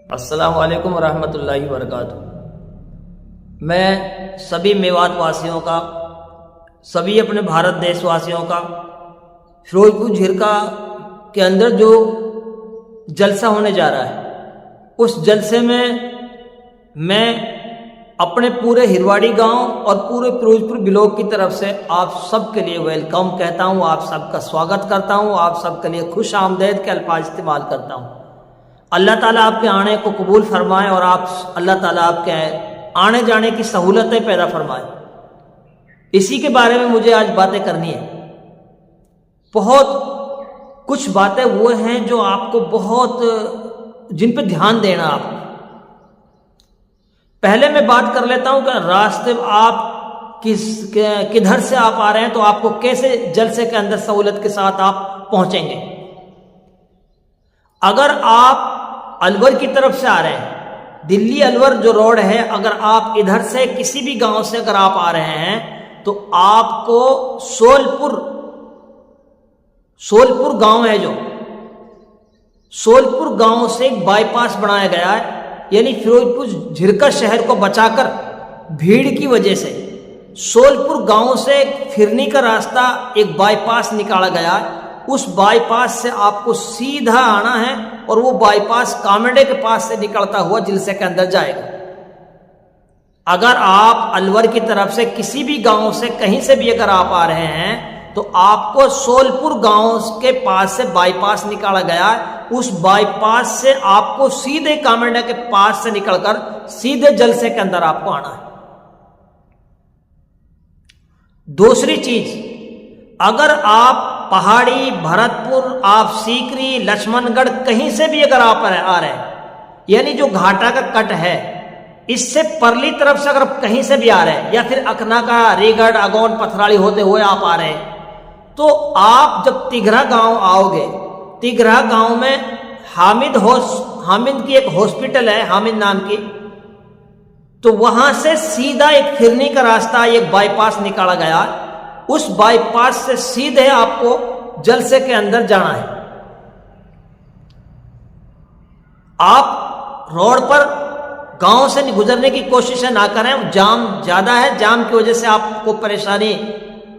السلام علیکم ورحمۃ اللہ وبرکاتہ۔ میں سبھی میوات واسیوں کا، سبھی اپنے بھارت دیش واسیوں کا فیروز پور جھرکا کے اندر جو جلسہ ہونے جا رہا ہے، اس جلسے میں اپنے پورے ہرواڑی گاؤں اور پورے فیروز پور بلاک کی طرف سے آپ سب کے لیے ویلکم کہتا ہوں، آپ سب کا سواگت کرتا ہوں، آپ سب کے لیے خوش آمدید کے الفاظ استعمال کرتا ہوں۔ اللہ تعالیٰ آپ کے آنے کو قبول فرمائے اور اللہ تعالیٰ آپ کے آنے جانے کی سہولتیں پیدا فرمائے۔ اسی کے بارے میں مجھے آج باتیں کرنی ہے۔ بہت کچھ باتیں وہ ہیں جو آپ کو جن پہ دھیان دینا آپ۔ پہلے میں بات کر لیتا ہوں کہ راستے آپ کدھر سے آپ آ رہے ہیں، تو آپ کو کیسے جلسے کے اندر سہولت کے ساتھ آپ پہنچیں گے۔ اگر آپ الور کی طرف سے آ رہے ہیں، دلی الور جو روڈ ہے، اگر آپ ادھر سے کسی بھی گاؤں سے اگر آپ آ رہے ہیں تو آپ کو سولپور گاؤں ہے، جو سولپور گاؤں سے ایک بائی پاس بنایا گیا ہے، یعنی فیروز پور جھرکا شہر کو بچا کر بھیڑ کی وجہ سے سولپور گاؤں سے پھرنے کا راستہ ایک بائی پاس نکالا گیا ہے۔ اس بائی پاس سے آپ کو سیدھا آنا ہے اور وہ بائی پاس کامڈے کے پاس سے نکلتا ہوا جلسے کے اندر جائے گا۔ اگر آپ الور کی طرف سے کسی بھی گاؤں سے کہیں سے بھی اگر آپ آ رہے ہیں تو آپ کو سولپور گاؤں کے پاس سے بائی پاس نکالا گیا ہے، اس بائی پاس سے آپ کو سیدھے کامڈے کے پاس سے نکل کر سیدھے جلسے کے اندر آپ کو آنا ہے۔ دوسری چیز، اگر آپ پہاڑی، بھرت پور، آپ سیکری، لچھمن گڑھ کہیں سے بھی اگر آپ آ رہے ہیں، یعنی جو گھاٹا کا کٹ ہے اس سے پرلی طرف سے اگر کہیں سے بھی آ رہے ہیں، یا پھر اکنا کا ریگڑ، اگون، پتھراڑی ہوتے ہوئے آپ آ رہے ہیں، تو آپ جب تیگرا گاؤں آؤ گے، تیگرا گاؤں میں حامد کی ایک ہاسپٹل ہے، حامد نام کی، تو وہاں سے سیدھا ایک پھرنے کا راستہ، ایک بائی پاس نکالا گیا، اس بائی پاس سے سیدھے آپ کو جلسے کے اندر جانا ہے۔ آپ روڈ پر گاؤں سے گزرنے کی کوشش نہ کریں، جام زیادہ ہے، جام کی وجہ سے آپ کو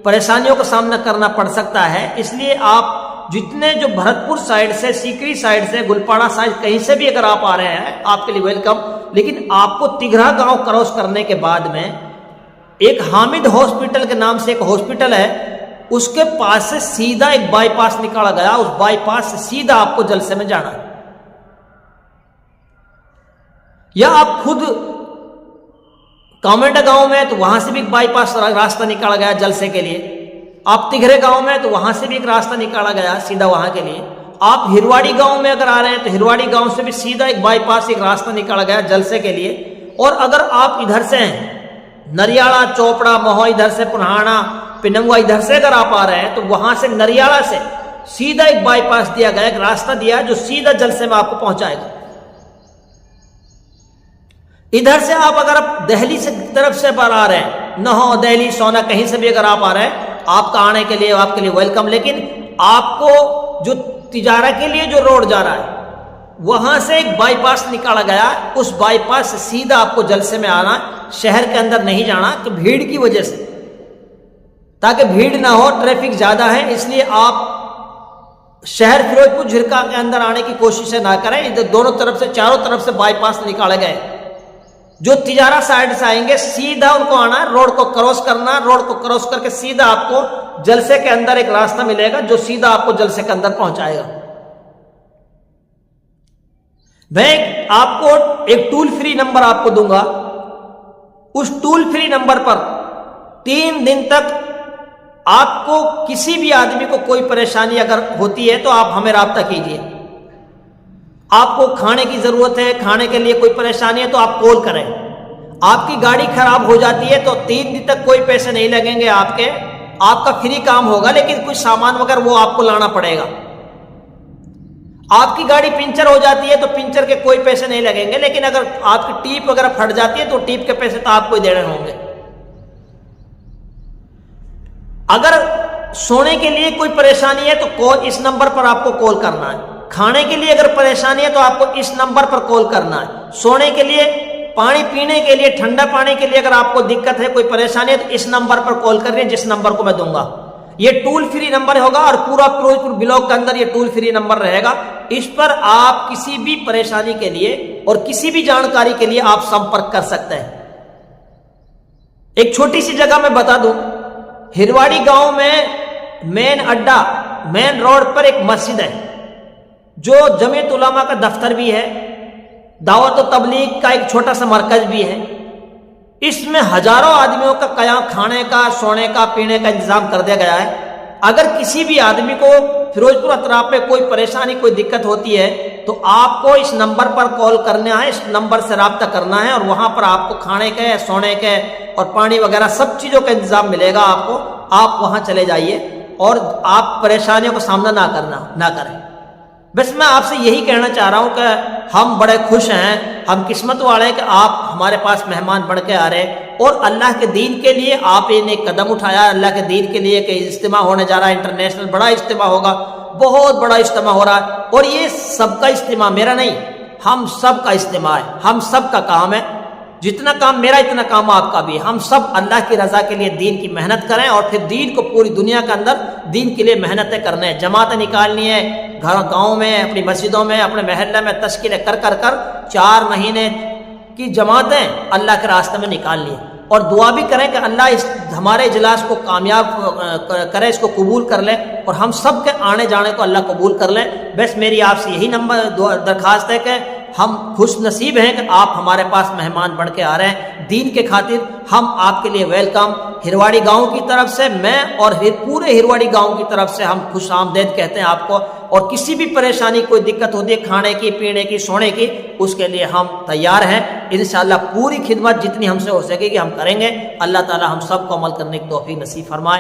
پریشانیوں کا سامنا کرنا پڑ سکتا ہے۔ اس لیے آپ جتنے جو بھرت پور سائڈ سے، سیکری سائڈ سے، گلپاڑا سائڈ کہیں سے بھی اگر آپ آ رہے ہیں، آپ کے لیے ویلکم، لیکن آپ کو تیگرا گاؤں کراس کرنے کے بعد میں ایک حامد ہاسپٹل کے نام سے ایک ہاسپٹل ہے، اس کے پاس سے سیدھا ایک بائی پاس نکالا گیا، اس بائی پاس سے سیدھا آپ کو جلسے میں جانا ہے۔ یا آپ خود کامڈا گاؤں میں تو وہاں سے بھی ایک بائی پاس راستہ نکالا گیا جلسے کے لیے، آپ تیگرے گاؤں میں تو وہاں سے بھی ایک راستہ نکالا گیا سیدھا وہاں کے لیے، آپ ہرواڑی گاؤں میں اگر آ رہے ہیں تو ہرواڑی گاؤں سے بھی سیدھا ایک بائی پاس ایک راستہ نکالا گیا جلسے کے لیے۔ اور اگر آپ ادھر سے ہیں، نریاڑا، چوپڑا، مہو، ادھر سے پنہاڑا، پننگوا، ادھر سے اگر آپ آ رہے ہیں تو وہاں سے نریاڑا سے سیدھا ایک بائی پاس دیا گیا، ایک راستہ دیا جو سیدھا جلسے میں آپ کو پہنچائے گا۔ ادھر سے آپ اگر دہلی سے طرف سے پر آ رہے ہیں، نہو، دہلی، سونا کہیں سے بھی اگر آپ آ رہے ہیں، آپ کا آنے کے لیے آپ کے لیے ویلکم، لیکن آپ کو جو تجارت کے لیے جو روڈ جا رہا ہے وہاں سے ایک بائی پاس نکالا گیا، اس بائی پاس سے سیدھا آپ کو جلسے میں آنا، شہر کے اندر نہیں جانا کہ بھیڑ کی وجہ سے، تاکہ بھیڑ نہ ہو، ٹریفک زیادہ ہے، اس لیے آپ شہر فیروز پور جھرکا کے اندر آنے کی کوشش نہ کریں۔ ادھر دونوں طرف سے، چاروں طرف سے بائی پاس نکالے گئے، جو تجارت سائڈ سے آئیں گے سیدھا ان کو آنا، روڈ کو کراس کرنا، روڈ کو کراس کر کے سیدھا آپ کو جلسے کے اندر ایک راستہ ملے گا جو سیدھا آپ کو جلسے کے اندر پہنچائے گا۔ میں آپ کو ایک ٹول فری نمبر آپ کو دوں گا، اس ٹول فری نمبر پر 3 دن تک آپ کو کسی بھی آدمی کو کوئی پریشانی اگر ہوتی ہے تو آپ ہمیں رابطہ کیجیے۔ آپ کو کھانے کی ضرورت ہے، کھانے کے لیے کوئی پریشانی ہے تو آپ کال کریں۔ آپ کی گاڑی خراب ہو جاتی ہے تو 3 دن تک کوئی پیسے نہیں لگیں گے آپ کا فری کام ہوگا، لیکن کچھ سامان وغیرہ وہ آپ کو لانا پڑے گا۔ آپ کی گاڑی پنچر ہو جاتی ہے تو پنچر کے کوئی پیسے نہیں لگیں گے، لیکن اگر آپ کی ٹیپ وغیرہ پھٹ جاتی ہے تو ٹیپ کے پیسے تو آپ کو دینے ہوں گے۔ اگر سونے کے لیے کوئی پریشانی ہے تو اس نمبر پر آپ کو کال کرنا ہے۔ کھانے کے لیے اگر پریشانی ہے تو آپ کو اس نمبر پر کال کرنا ہے. سونے کے لیے، پانی پینے کے لیے، ٹھنڈا پانی کے لیے اگر آپ کو دقت ہے، کوئی پریشانی ہے تو اس نمبر پر کال کر رہے ہیں، جس نمبر کو میں دوں گا. یہ ٹول فری نمبر ہوگا اور پورا فیروزپور بلاک کے اندر یہ ٹول فری نمبر رہے گا. اس پر آپ کسی بھی پریشانی کے لیے اور کسی بھی جانکاری کے لیے آپ سمپرک کر سکتے ہیں. ایک چھوٹی سی جگہ میں بتا دوں، ہرواڑی گاؤں میں مین روڈ پر ایک مسجد ہے جو جمعیت علماء کا دفتر بھی ہے، دعوت و تبلیغ کا ایک چھوٹا سا مرکز بھی ہے. اس میں ہزاروں آدمیوں کا قیام، کھانے کا، سونے کا، پینے کا انتظام کر دیا گیا ہے. اگر کسی بھی آدمی کو فیروزپور اطراف میں کوئی پریشانی، کوئی دقت ہوتی ہے تو آپ کو اس نمبر پر کال کرنا ہے، اس نمبر سے رابطہ کرنا ہے اور وہاں پر آپ کو کھانے کے، سونے کے اور پانی وغیرہ سب چیزوں کا انتظام ملے گا آپ کو. آپ وہاں چلے جائیے اور آپ پریشانیوں کا سامنا نہ کریں. بس میں آپ سے یہی کہنا چاہ رہا ہوں کہ ہم بڑے خوش ہیں، ہم قسمت والے ہیں کہ آپ ہمارے پاس مہمان بن کے آ رہے ہیں اور اللہ کے دین کے لیے آپ نے ایک قدم اٹھایا. اللہ کے دین کے لیے کہ اجتماع ہونے جا رہا ہے، انٹرنیشنل بڑا اجتماع ہوگا، بہت بڑا اجتماع ہو رہا ہے. اور یہ سب کا اجتماع، میرا نہیں، ہم سب کا اجتماع ہے، ہم سب کا کام ہے. جتنا کام میرا اتنا کام آپ کا بھی ہے. ہم سب اللہ کی رضا کے لیے دین کی محنت کریں اور پھر دین کو پوری دنیا کے اندر دین کے لیے محنتیں کرنے ہیں، جماعتیں نکالنی ہے، گاؤں میں، اپنی مسجدوں میں، اپنے محلے میں تشکیلیں کر 4 مہینے کی جماعتیں اللہ کے راستے میں نکالنی ہے. اور دعا بھی کریں کہ اللہ اس ہمارے اجلاس کو کامیاب کرے، اس کو قبول کر لے اور ہم سب کے آنے جانے کو اللہ قبول کر لے. بس میری آپ سے یہی درخواست ہے کہ ہم خوش نصیب ہیں کہ آپ ہمارے پاس مہمان بن کے آ رہے ہیں دین کے خاطر. ہم آپ کے لیے ویلکم. ہرواڑی گاؤں کی طرف سے میں اور پورے ہرواڑی گاؤں کی طرف سے ہم خوش آمدید کہتے ہیں آپ کو. اور کسی بھی پریشانی، کوئی دقت ہوتی ہے کھانے کی، پینے کی، سونے کی، اس کے لیے ہم تیار ہیں. انشاءاللہ پوری خدمت جتنی ہم سے ہو سکے گی ہم کریں گے. اللہ تعالی ہم سب کو عمل کرنے کی توفیق نصیب فرمائے.